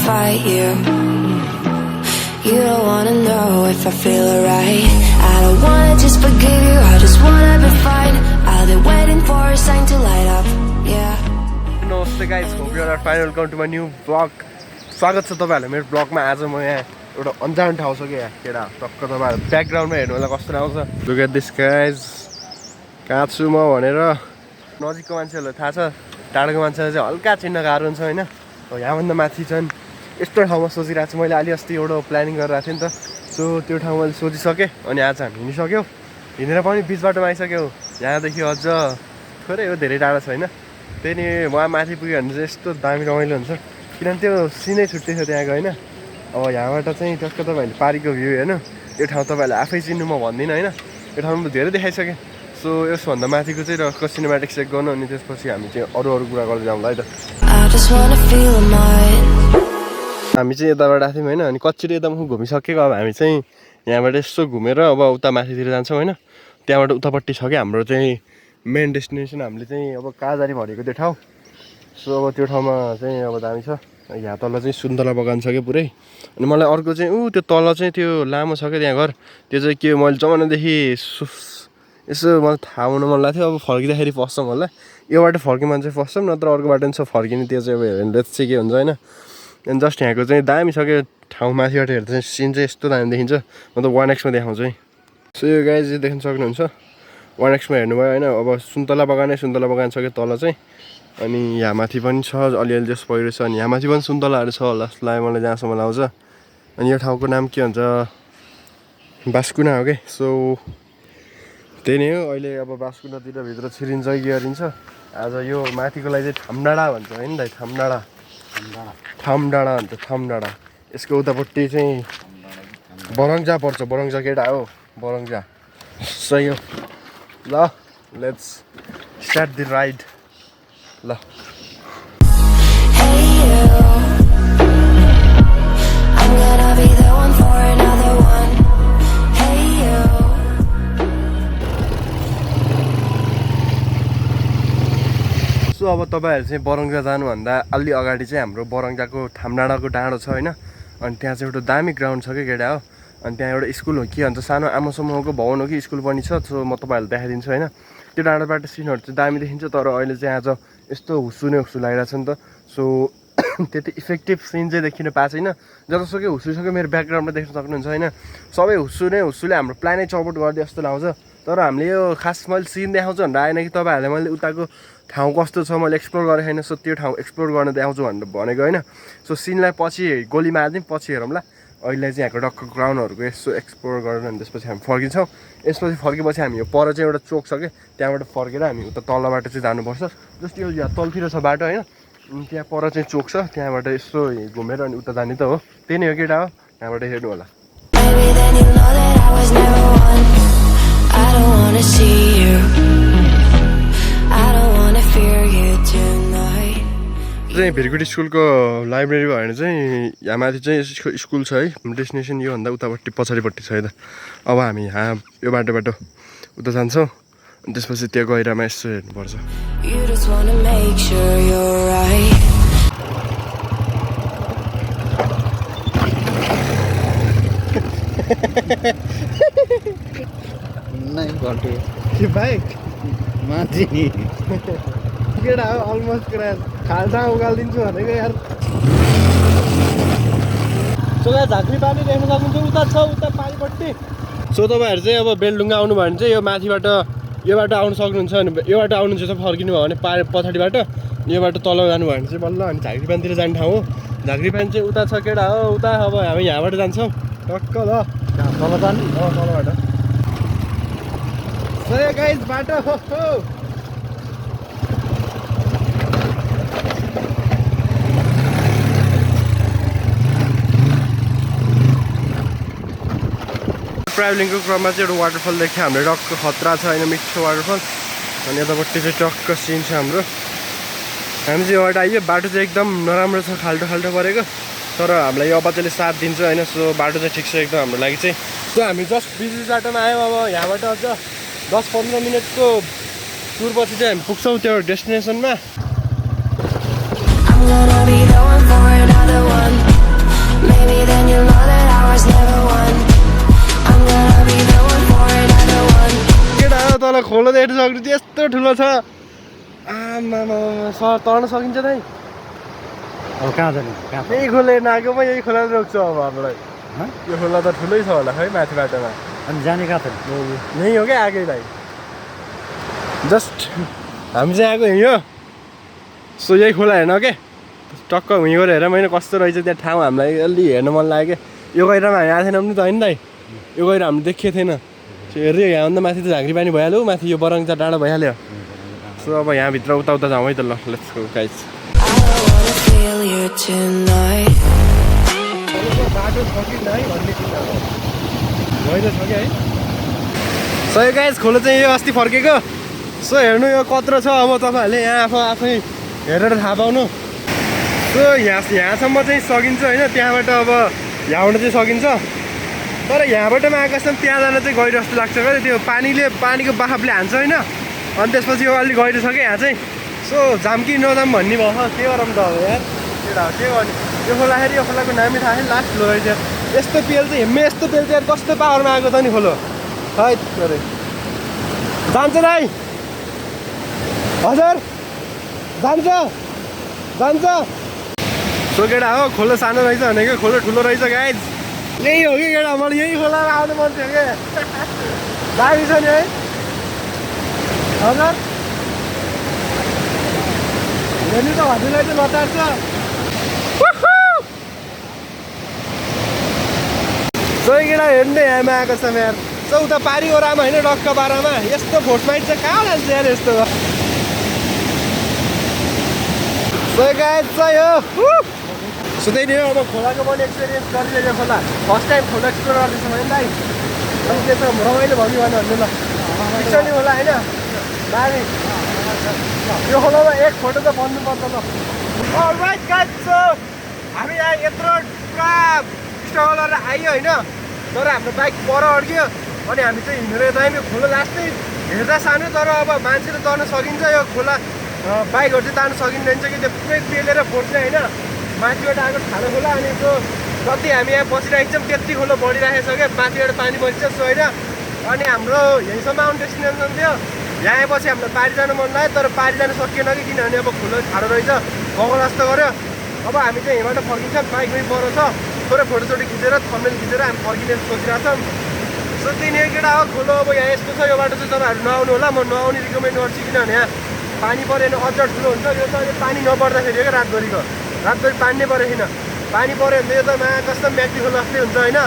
fight you. You don't wanna know if I feel alright. I don't wanna just forgive you, I just wanna be fine. I'll be waiting for a sign to light up, yeah. Namaste guys, hope you are fine. Welcome to my new vlog. स्वागत छ तपाईहरुलाई मेरो ब्लगमा। आज म यहाँ एउटा अनजान ठाउँ छ के यहाँ केडा टक्क तपाईहरु ब्याकग्राउन्डमा हेर्नुलाई कस्तो आउँछ। Look at this guys. कहाँ छु म भनेर नजिकको मान्छेहरुलाई थाहा छ, टाढाको मान्छेलाई चाहिँ हल्का चिन्न गाह्रो हुन्छ हैन। यहाँ भन्दा माथि छन् यस्तो ठाउँमा सोचिरहेको छु। मैले अलि अस्ति एउटा प्लानिङ गरिरहेको थिएँ नि त, सो त्यो ठाउँ मैले सोचिसकेँ अनि आज हामी हिँडिसक्यौँ। हिँडेर पनि बीच बाटोमा आइसक्यौँ। यहाँदेखि अझ थोरै हो, धेरै टाढा छैन। त्यही नि वहाँ माथि पुग्यो भने चाहिँ यस्तो दामी रमाइलो हुन्छ, किनभने त्यो सिनै छुट्टै छ त्यहाँको होइन। अब यहाँबाट चाहिँ टक्क तपाईँहरूले पारीको भ्यू हेर्नु। यो ठाउँ तपाईँहरूले आफै चिन्नु म भन्दिनँ होइन, यो ठाउँमा म धेरै देखाइसकेँ। सो यसभन्दा माथिको चाहिँ टक्क सिनेमेटिक चेक गर्नु अनि त्यसपछि हामी चाहिँ अरू कुरा गर्दै जाउँला है त। हामी चाहिँ यताबाट आएको थियौँ होइन, अनि कच्चिरी यता घुमिसकेको। अब हामी चाहिँ यहाँबाट यसो घुमेर अब उता माथितिर जान्छौँ होइन। त्यहाँबाट उतापट्टि छ कि हाम्रो चाहिँ मेन डेस्टिनेसन। हामीले चाहिँ अब कहाँ जाने भनेको त्यो ठाउँ। सो अब त्यो ठाउँमा चाहिँ अब दामी छ। यहाँ तल चाहिँ सुन्तला बगान छ क्या पुरै। अनि मलाई अर्को चाहिँ त्यो तल चाहिँ त्यो लामो छ क्या त्यहाँ घर, त्यो चाहिँ के मैले जमानादेखि यसो मलाई थाहा हुनु मन लाग्थ्यो। अब फर्किँदाखेरि फस्छौँ होला, यो बाटो फर्क्यो भने चाहिँ फस्छौँ, नत्र अर्को बाटो पनि छ फर्किने। त्यो चाहिँ अब हेर्नु लेट्स चाहिँ के हुन्छ होइन। अनि जस्ट यहाँको चाहिँ दामी छ क्या ठाउँ। माथिबाट हेर्दा चाहिँ सिन चाहिँ यस्तो दामी देखिन्छ। म त 1x मा देखाउँछु है। सो यो गाइज चाहिँ देख्न सक्नुहुन्छ 1x मा हेर्नुभयो होइन। अब सुन्तला बगान छ क्या तल चाहिँ। अनि यहाँ माथि पनि छ अलिअलि जस्तो पहिरो छ। अनि यहाँ माथि पनि सुन्तलाहरू छ होला जस्तो लाग्यो मलाई जहाँसम्म आउँछ। अनि यो ठाउँको नाम के भन्छ, बास्कुना हो कि। सो त्यही नै हो। अहिले अब बास्कुनातिर भित्र छिरिन्छ कि गरिन्छ। आज यो माथिकोलाई चाहिँ थामडाँडा भन्छ होइन दाइ, थामडाँडा भन्छ, थामडाँडा। यसको उतापट्टि चाहिँ बरङ्जा पर्छ, बरङ्जा केटा हो, बरङ्जा सही हो। ल लेट्स स्टार्ट द राइड। ल सो अब तपाईँहरू चाहिँ बरङ्जा जानुभन्दा अलि अगाडि चाहिँ हाम्रो बरङ्जाको थामडाँडाको डाँडो छ होइन। अनि त्यहाँ चाहिँ एउटा दामी ग्राउन्ड छ क्या केटा हो। अनि त्यहाँ एउटा स्कुल हो के भन्छ, सानो आमा समूहको भवन हो कि स्कुल पनि छ। सो म तपाईँहरूलाई देखाइदिन्छु होइन। त्यो डाँडाबाट सिनहरू चाहिँ दामी देखिन्छ, तर अहिले चाहिँ आज यस्तो हुस्सु लागिरहेको छ नि त। सो त्यति इफेक्टिभ सिन चाहिँ देखिन पाएको छैन। जतिसक्यो हुस्सुसक्यो मेरो ब्याकग्राउन्डमा देख्न सक्नुहुन्छ होइन। सबै हुस्सुले हाम्रो प्लानै चौपट गरिदियो जस्तो लाग्छ। तर हामीले यो खास मैले सिन देखाउँछु भनेर आएन कि तपाईँहरूले मैले उताको ठाउँ कस्तो छ मैले एक्सप्लोर गरेको छैन। सो त्यो ठाउँ एक्सप्लोर गर्न देखाउँछु भनेर भनेको होइन। सो सिनलाई पछि गोली मारिदिउँ, पछि हेरौँला। अहिले चाहिँ यहाँको डक्क ग्राउन्डहरूको यसो एक्सप्लोर गरेर अनि त्यसपछि हामी फर्किन्छौँ। यसपछि फर्केपछि हामी यो पर चाहिँ एउटा चोक छ कि, त्यहाँबाट फर्केर हामी उता तल्लो बाटो चाहिँ जानुपर्छ। जस्तो यो यहाँ तलतिर छ बाटो होइन। त्यहाँ पर चाहिँ चोक छ, त्यहाँबाट यसो घुमेर अनि उता जाने त हो। त्यही नै हो केटा हो, त्यहाँबाट हेर्नु होला। चाहिँ भिरकुटी स्कुलको लाइब्रेरी भयो भने चाहिँ यहाँ माथि चाहिँ स्कुल छ है। डेस्टिनेसन योभन्दा उतापट्टि पछाडिपट्टि छ है त। अब हामी यहाँ यो बाटोबाट उता जान्छौँ अनि त्यसपछि त्यो गहिरामा यसो हेर्नुपर्छ। केटा हो अलमोस्ट केटा खाल्टा उकालिदिन्छु भनेको यार। सो यहाँ झाँक्री पानी देख्न सक्नुहुन्छ, उता छ उता पानीपट्टि। सो तपाईँहरू चाहिँ अब बेलडुङ्गा आउनु भयो भने चाहिँ यो माथिबाट यो बाटो आउनु सक्नुहुन्छ। अनि यो बाटो आउनुहुन्छ त फर्किनु भयो भने पछाडिबाट यो बाटो तल जानुभयो भने चाहिँ बल्ल अनि झाँक्री पानीतिर जाने ठाउँ हो। झाँक्री पानी चाहिँ उता छ केटा हो, उता। अब हामी यहाँबाट जान्छौँ टक्क ल तल जानु हो, तलबाट सही गाइस बाटो हो। ट्राभलिङको क्रममा चाहिँ एउटा वाटरफल देख्यो हामीले, टक्क खतरा छ होइन, मिठो वाटरफल। अनि यतापट्टि चाहिँ टक्क सिन छ हाम्रो। हामी चाहिँ एउटा आइयो, बाटो चाहिँ एकदम नराम्रो छ, खाल्टो परेको। तर हामीलाई यो अपाचेले साथ दिन्छ होइन। सो बाटो चाहिँ ठिक छ एकदम हाम्रो लागि चाहिँ। सो हामी जस्ट बिजी बाटोमा आयौँ। अब यहाँबाट अझ 10-15 मिनटको टुरपछि चाहिँ हामी पुग्छौँ त्यो डेस्टिनेसनमा। तल खोलो त हेर्नु सक्नु यस्तो ठुलो छ आमामा सर तर्न सकिन्छ दाइ अब कहाँ जाने यही खोला नागोमा यही खोला रोक्छ अब हामीलाई यो खोला त ठुलै छ होला है माथि बाटोमा अनि जाने कहाँ त यही हो क्या आएकै दाइ जस्ट हामी चाहिँ आएको यहीँ हो सो यही खोला हेर्न के टक्क हुँ गएर हेर मैले कस्तो रहेछ त्यहाँ ठाउँ हामीलाई अलि हेर्नु मन लाग्यो क्या यो गहिरोमा हामी आएको थिएनौँ नि त होइन दाइ यो गहिरो हामीले देखेको थिएन हेऱ्यो यहाँभन्दा माथि त झाँक्री पानी भइहाल्यो माथि यो बरङ्चा डाँडा भइहाल्यो सो अब यहाँभित्र उता जाउँ है त ल लेट्स गो गाइस बाटो छ कि नै भन्ने कुरा हो गहिरो छ कि है सो यो गाइस खोलो चाहिँ यो अस्ति फर्केको सो हेर्नु यो कत्रो छ अब तपाईँहरूले यहाँ आफै हेरेर थाहा पाउनु सो यहाँसम्म चाहिँ सकिन्छ होइन त्यहाँबाट अब यहाँबाट चाहिँ सकिन्छ तर यहाँबाट आएकोसम्म त्यहाँ जान चाहिँ गहिरो जस्तो लाग्छ क्या त्यो पानीको बहावले हान्छ होइन अनि त्यसपछि यो अलिक गहिरो छ क्या यहाँ चाहिँ सो जाम कि नजाम भन्ने भयो के गरौँ त अब यार केटा के गर्ने यो खोलाखेरि यो खोलाको नामै थाहा छैन लास्ट ठुलो रहेछ यस्तो पेल चाहिँ हेम्मे यस्तो पेल चाहिँ कस्तो पावरमा आएको त नि खोलो है अरे जान्छ दाइ हजुर जान्छ सो केटा हो खोलो सानो रहेछ भनेको खोलो ठुलो रहेछ गाइज यही हो कि केटा मलाई यही खोलामा आउनु मन थियो क्या दामी छ नि है हजुर हेर्नु त हजुरलाई चाहिँ नतार्छ सो केटा हेर्नु नि यहाँमा आएको छ यार सो उता पारी ओरामा होइन डक्क बाह्रमा यस्तो फोटमाइट चाहिँ कहाँ लान्छ यार यस्तो सो गाइज चाहिँ हो सो त्यही नै हो अब खोलाको पनि एक्सपिरियन्स गरिरहेको खोला फर्स्ट टाइम खोला एक्सप्लोर गर्दैछ भने दाइ अनि त्यसो रमाइलो भयो कि भन्नु ल पिछली खोला होइन दामी यो खोलामा एक फोटो त बन्नुपर्छ ल अलराइट गाइज सो हामी यहाँ यत्रो पुरा स्ट्रगल गरेर आयो होइन तर हाम्रो बाइक पर अड्क्यो अनि हामी चाहिँ हिँडेर यता यो खोला लास्टै हेर्दा सानो तर अब मान्छेले तर्न सकिन्छ यो खोला बाइकहरू चाहिँ तार्नु सकिँदैन कि त्यो पुरै पेलेर फोड्छ होइन माथिबाट आएको ठाडो खोला अनि त्यो जति हामी यहाँ बसिरहेको छौँ त्यति खोलो बढिरहेको छ क्या माथिबाट पानी बढिन्छ सो होइन अनि हाम्रो यहीँसम्म आउने डेस्टिनेसन थियो यहाँ आएपछि हामीलाई पारी जानु मन लाग्यो तर पारी जानु सकिएन कि किनभने अब खोलो ठाडो रहेछ बगल जस्तो गऱ्यो अब हामी चाहिँ यहीँबाट फर्किन्छ बाइकमै पर छ थोरै फोटोसोटो खिचेर थम्बनेल खिचेर हामी फर्किने सोचिरहेको छौँ सो त्यही नै केटा हो खोलो अब यहाँ यस्तो छ यो बाटो चाहिँ तपाईँहरू नआउनु होला म नआउने रिकमेन्ड गर्छु किनभने यहाँ पानी परेन अझ ठुलो हुन्छ यो त पानी नपर्दाखेरि क्या रातभरि पानी नै परेको छैन पानी पऱ्यो भने त यो त कस्तो म्याक्टी खोला जस्तै हुन्छ होइन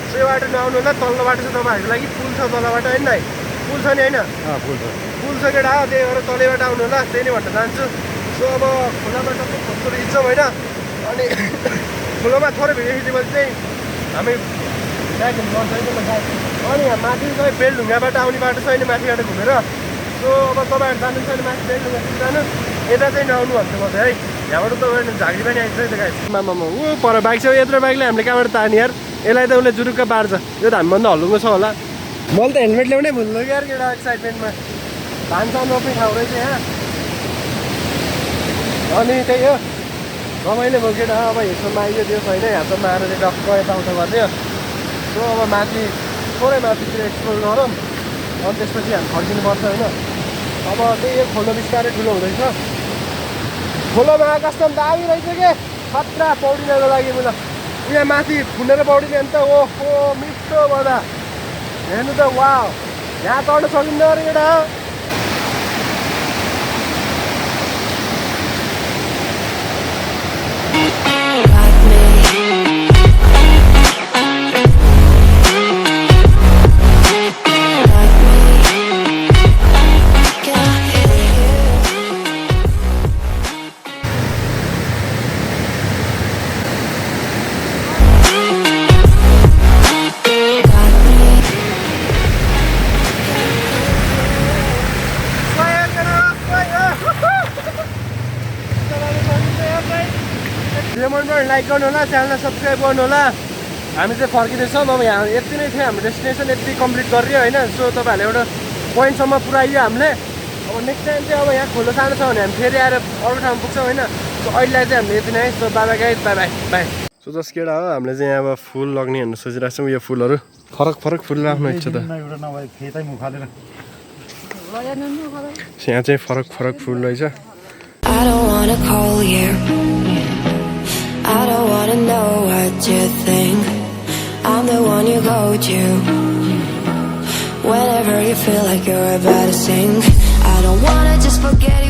सो यो बाटो नआउनु होला तल्लो बाटो चाहिँ तपाईँहरूको लागि पुल छ तल्लो बाटो होइन दाइ पुल छ नि होइन पुल छ केटा हो त्यही भएर तलैबाट आउनु होला त्यही नै भन्न चाहन्छु सो अब खोलाबाट फोटो खिच्छौँ होइन अनि खोलामा थोरै भिडियो खिचेपछि चाहिँ हामी ब्याक अनि यहाँ माथि चाहिँ बेलढुङ्गाबाट आउने बाटो छ अहिले माथिबाट घुमेर सो अब तपाईँहरू जानु छ भने माथि बेलढुङ्गा जानु यता चाहिँ नआउनु भन्छु म चाहिँ है यहाँबाट तपाईँहरू झाँक्री पनि आइन्छ है त गाइस मामा ऊ पर बाइक छ यत्रो बाइकले हामीले कहाँबाट तार्ने यार यसलाई त उसले जुरुक्क पार्छ यो त हामीभन्दा हल्लुङ्गो छ होला मैले त हेलमेट ल्याउनै भुल्नु कि यार केटा एक्साइटमेन्टमा धान चाउन रोप्ने ठाउँ रहेछ यहाँ अनि त्यही हो रमाइलो भयो केटा अब हिँडसम्म आइयो त्यो छैन यहाँसम्म आएर चाहिँ डक्क यताउता गरिदियो सो अब माथि थोरै माथितिर एक्सप्लोर गरौँ अनि त्यसपछि हामी फर्किनुपर्छ होइन अब त्यही यो खोलो बिस्तारै ठुलो हुँदैछ खोलोमा आकाश त दामी रहेछ के खतरा पौडिनको लागि मलाई यहाँ माथि फुनेर पौडिने भने त ओहो मिठो बदा हेर्नु त वा यहाँ तर्न सकिँदैन अरे केटा लाइक गर्नु होला च्यानललाई सब्सक्राइब गर्नु होला हामी चाहिँ फर्किँदैछौँ अब यहाँ यति नै थियो हाम्रो डेस्टिनेसन यति कम्प्लिट गरियो होइन सो तपाईँहरूले एउटा पोइन्टसम्म पुऱ्याइयो हामीले अब नेक्स्ट टाइम चाहिँ अब यहाँ खोलो सानो छ भने हामी फेरि आएर अरू ठाउँमा पुग्छौँ होइन सो अहिलेलाई चाहिँ हामीले यति नै so by guys by by so जस केटा हो हामीले चाहिँ अब फुल लग्ने भनेर सोचिरहेको छौँ यो फुलहरू फरक फुल राख्नु इच्छा त यहाँ चाहिँ फरक फरक फुल रहेछ I don't wanna call you. I don't wanna know what you think. I'm the one you go to whenever you feel like you're about to sink. I don't wanna just forget